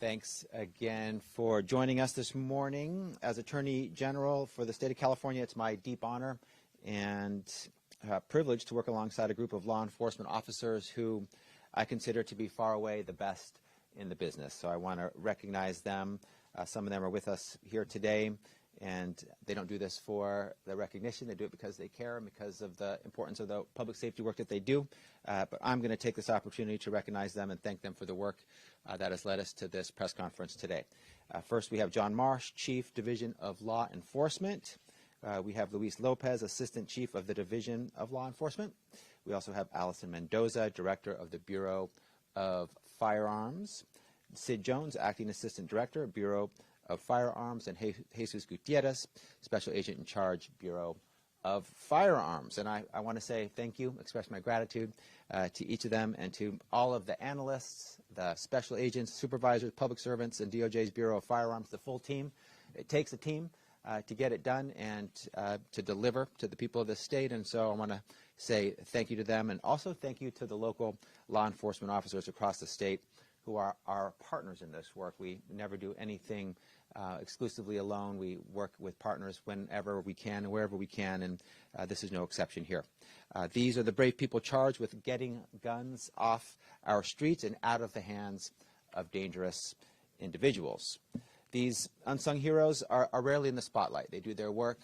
Thanks again for joining us this morning. As Attorney General for the state of California, it's my deep honor and privilege to work alongside a group of law enforcement officers who I consider to be far away the best in the business. So I want to recognize them. Some of them are with us here today, and they don't do this for the recognition. They do it because they care and because of the importance of the public safety work that they do. But I'm going to take this opportunity to recognize them and thank them for the work that has led us to this press conference today. First, we have John Marsh, Chief, Division of Law Enforcement. We have Luis Lopez, Assistant Chief of the Division of Law Enforcement. We also have Allison Mendoza, Director of the Bureau of Firearms. Sid Jones, Acting Assistant Director, Bureau of Firearms, and Jesus Gutierrez, Special Agent in Charge, Bureau of Firearms. And I want to say thank you, express my gratitude to each of them and to all of the analysts, the special agents, supervisors, public servants, and DOJ's Bureau of Firearms, the full team. It takes a team to get it done and to deliver to the people of the state. And so I want to say thank you to them, and also thank you to the local law enforcement officers across the state who are our partners in this work. We never do anything exclusively alone. We work with partners whenever we can and wherever we can, and this is no exception here. These are the brave people charged with getting guns off our streets and out of the hands of dangerous individuals. These unsung heroes are rarely in the spotlight. They do their work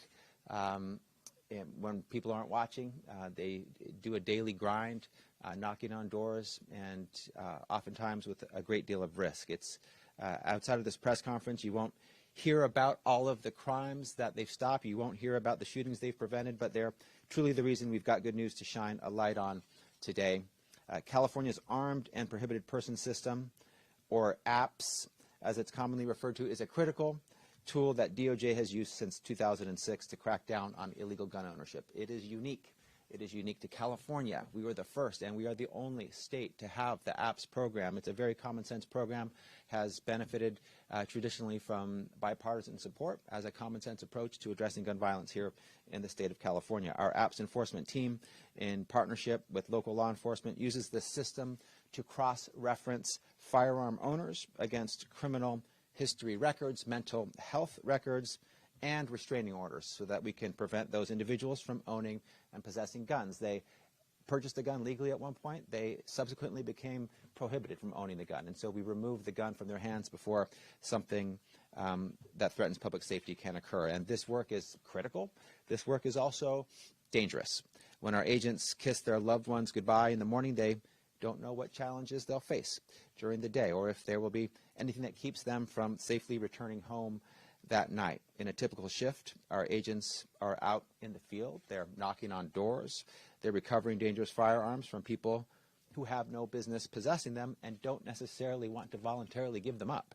when people aren't watching. They do a daily grind, knocking on doors, and oftentimes with a great deal of risk. It's outside of this press conference, you won't hear about all of the crimes that they've stopped. You won't hear about the shootings they've prevented, but they're truly the reason we've got good news to shine a light on today. California's Armed and Prohibited Person System, or APPS, as it's commonly referred to, is a critical tool that DOJ has used since 2006 to crack down on illegal gun ownership. It is unique. It is unique to California. We were the first, and we are the only state to have the APPS program. It's a very common sense program, has benefited traditionally from bipartisan support as a common sense approach to addressing gun violence here in the state of California. Our APPS enforcement team, in partnership with local law enforcement, uses this system to cross-reference firearm owners against criminal history records, mental health records, and restraining orders so that we can prevent those individuals from owning and possessing guns. They purchased a gun legally at one point. They subsequently became prohibited from owning the gun. And so we remove the gun from their hands before something that threatens public safety can occur. And this work is critical. This work is also dangerous. When our agents kiss their loved ones goodbye in the morning, they don't know what challenges they'll face during the day, or if there will be anything that keeps them from safely returning home that night. In a typical shift, our agents are out in the field. They're knocking on doors. They're recovering dangerous firearms from people who have no business possessing them and don't necessarily want to voluntarily give them up.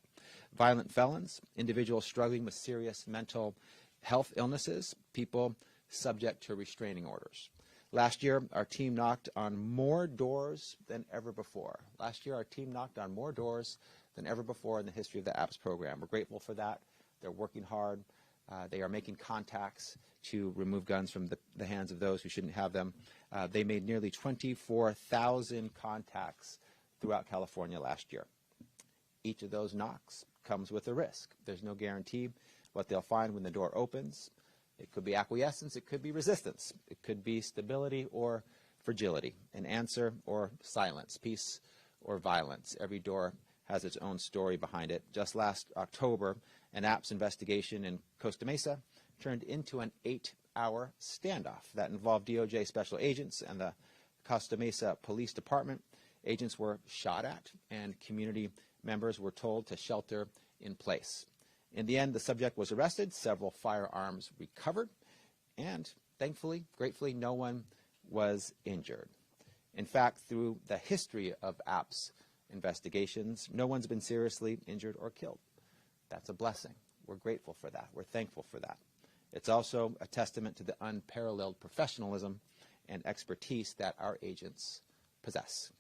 Violent felons, individuals struggling with serious mental health illnesses, people subject to restraining orders. Last year, our team knocked on more doors than ever before. Last year, our team knocked on more doors than ever before in the history of the APPS program. We're grateful for that. They're working hard. They are making contacts to remove guns from the hands of those who shouldn't have them. They made nearly 24,000 contacts throughout California last year. Each of those knocks comes with a risk. There's no guarantee what they'll find when the door opens. It could be acquiescence, it could be resistance, it could be stability or fragility, an answer or silence, peace or violence. Every door has its own story behind it. Just last October, an APPS investigation in Costa Mesa turned into an 8-hour standoff that involved DOJ special agents and the Costa Mesa Police Department. Agents were shot at, and community members were told to shelter in place. In the end, the subject was arrested, several firearms recovered, and thankfully, gratefully, no one was injured. In fact, through the history of APPS investigations, no one's been seriously injured or killed. That's a blessing. We're grateful for that. We're thankful for that. It's also a testament to the unparalleled professionalism and expertise that our agents possess.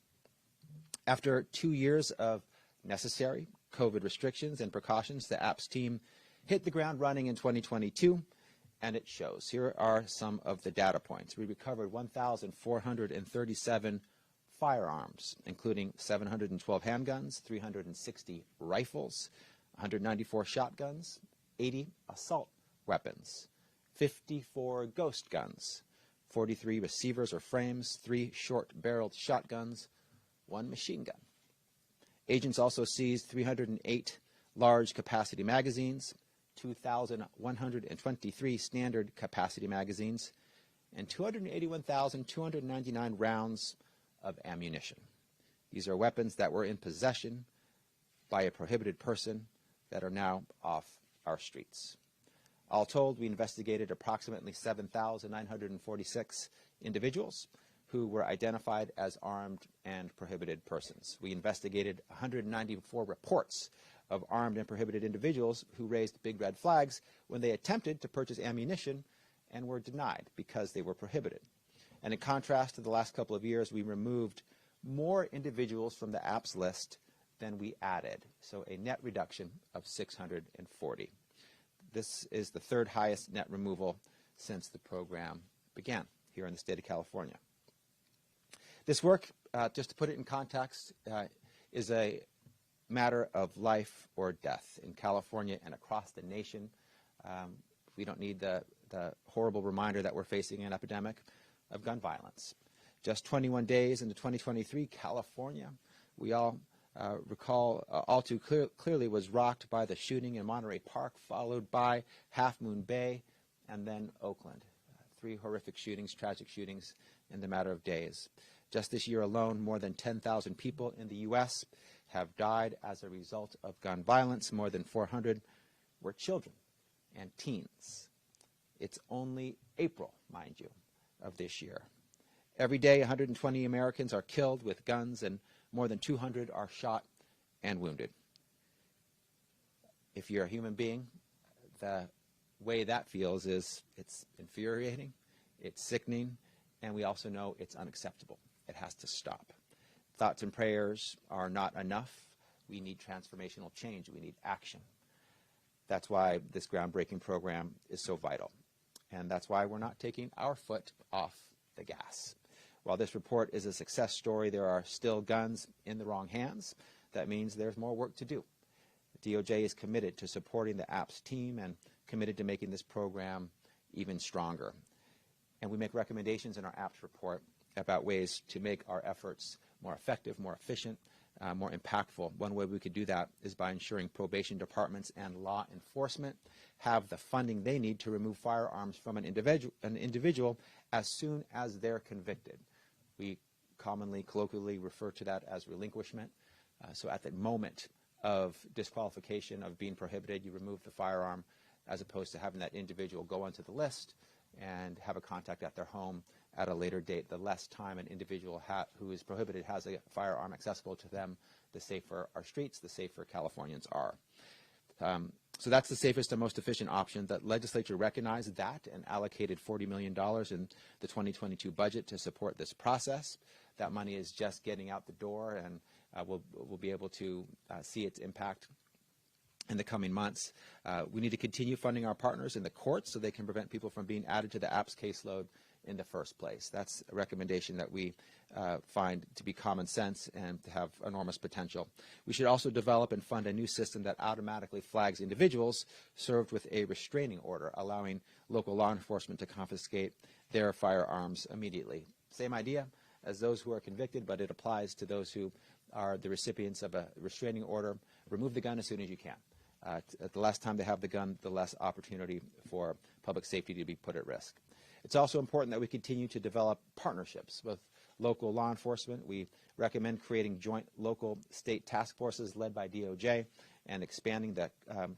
After 2 years of necessary COVID restrictions and precautions, the APPS team hit the ground running in 2022, and it shows. Here are some of the data points. We recovered 1,437 firearms, including 712 handguns, 360 rifles, 194 shotguns, 80 assault weapons, 54 ghost guns, 43 receivers or frames, 3 short-barreled shotguns, 1 machine gun. Agents also seized 308 large capacity magazines, 2,123 standard capacity magazines, and 281,299 rounds of ammunition. These are weapons that were in possession by a prohibited person that are now off our streets. All told, we investigated approximately 7,946 individuals who were identified as armed and prohibited persons. We investigated 194 reports of armed and prohibited individuals who raised big red flags when they attempted to purchase ammunition and were denied because they were prohibited. And in contrast to the last couple of years, we removed more individuals from the app's list than we added, so a net reduction of 640. This is the third highest net removal since the program began here in the state of California. This work, just to put it in context, is a matter of life or death in California and across the nation. We don't need the horrible reminder that we're facing an epidemic of gun violence. Just 21 days into 2023, California, we all recall all too clearly, was rocked by the shooting in Monterey Park, followed by Half Moon Bay, and then Oakland. 3 horrific shootings, tragic shootings in the matter of days. Just this year alone, more than 10,000 people in the U.S. have died as a result of gun violence. More than 400 were children and teens. It's only April, mind you, of this year. Every day, 120 Americans are killed with guns, and more than 200 are shot and wounded. If you're a human being, the way that feels is it's infuriating, it's sickening, and we also know it's unacceptable. It has to stop. Thoughts and prayers are not enough. We need transformational change. We need action. That's why this groundbreaking program is so vital. And that's why we're not taking our foot off the gas. While this report is a success story, there are still guns in the wrong hands. That means there's more work to do. The DOJ is committed to supporting the APPS team and committed to making this program even stronger. And we make recommendations in our APPS report about ways to make our efforts more effective, more efficient, more impactful. One way we could do that is by ensuring probation departments and law enforcement have the funding they need to remove firearms from an individual as soon as they're convicted. We commonly, colloquially refer to that as relinquishment. So at the moment of disqualification, of being prohibited, you remove the firearm as opposed to having that individual go onto the list and have a contact at their home at a later date. The less time an individual who is prohibited has a firearm accessible to them, the safer our streets, the safer Californians are. So that's the safest and most efficient option. The legislature recognized that and allocated $40 million in the 2022 budget to support this process. That money is just getting out the door, and we'll be able to see its impact in the coming months. We need to continue funding our partners in the courts so they can prevent people from being added to the APPS caseload in the first place. That's a recommendation that we find to be common sense and to have enormous potential. We should also develop and fund a new system that automatically flags individuals served with a restraining order, allowing local law enforcement to confiscate their firearms immediately. Same idea as those who are convicted, but it applies to those who are the recipients of a restraining order. Remove the gun as soon as you can. The less time they have the gun, the less opportunity for public safety to be put at risk. It's also important that we continue to develop partnerships with local law enforcement. We recommend creating joint local state task forces led by DOJ and expanding the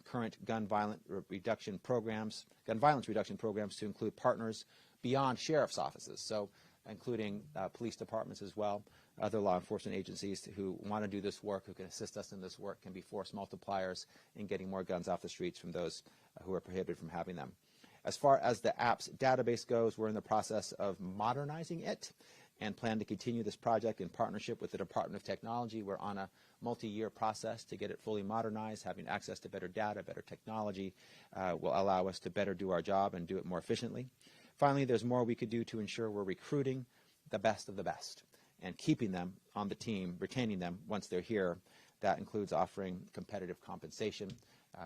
current gun violence reduction programs to include partners beyond sheriff's offices, so including police departments as well. Other law enforcement agencies who want to do this work, who can assist us in this work, can be force multipliers in getting more guns off the streets from those who are prohibited from having them. As far as the APPS database goes, we're in the process of modernizing it and plan to continue this project in partnership with the Department of Technology. We're on a multi-year process to get it fully modernized. Having access to better data, better technology will allow us to better do our job and do it more efficiently. Finally, there's more we could do to ensure we're recruiting the best of the best. and keeping them on the team, retaining them once they're here. That includes offering competitive compensation.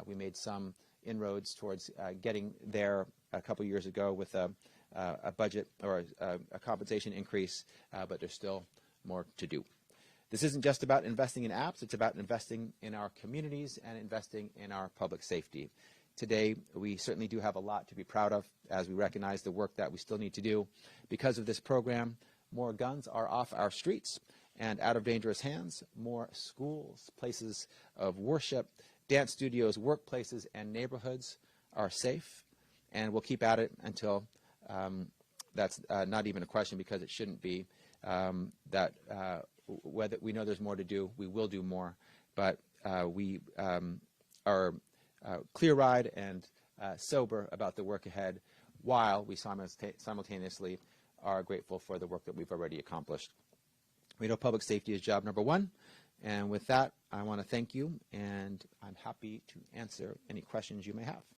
We made some inroads towards getting there a couple years ago with a budget or a compensation increase, but there's still more to do. This isn't just about investing in apps, it's about investing in our communities and investing in our public safety. Today, we certainly do have a lot to be proud of as we recognize the work that we still need to do. Because of this program, more guns are off our streets and out of dangerous hands. More schools, places of worship, dance studios, workplaces, and neighborhoods are safe. And we'll keep at it until that's not even a question, because it shouldn't be. Whether we know there's more to do, we will do more. But we are clear-eyed and sober about the work ahead, while we simultaneously are grateful for the work that we've already accomplished. We know public safety is job number one. And with that, I want to thank you, and I'm happy to answer any questions you may have.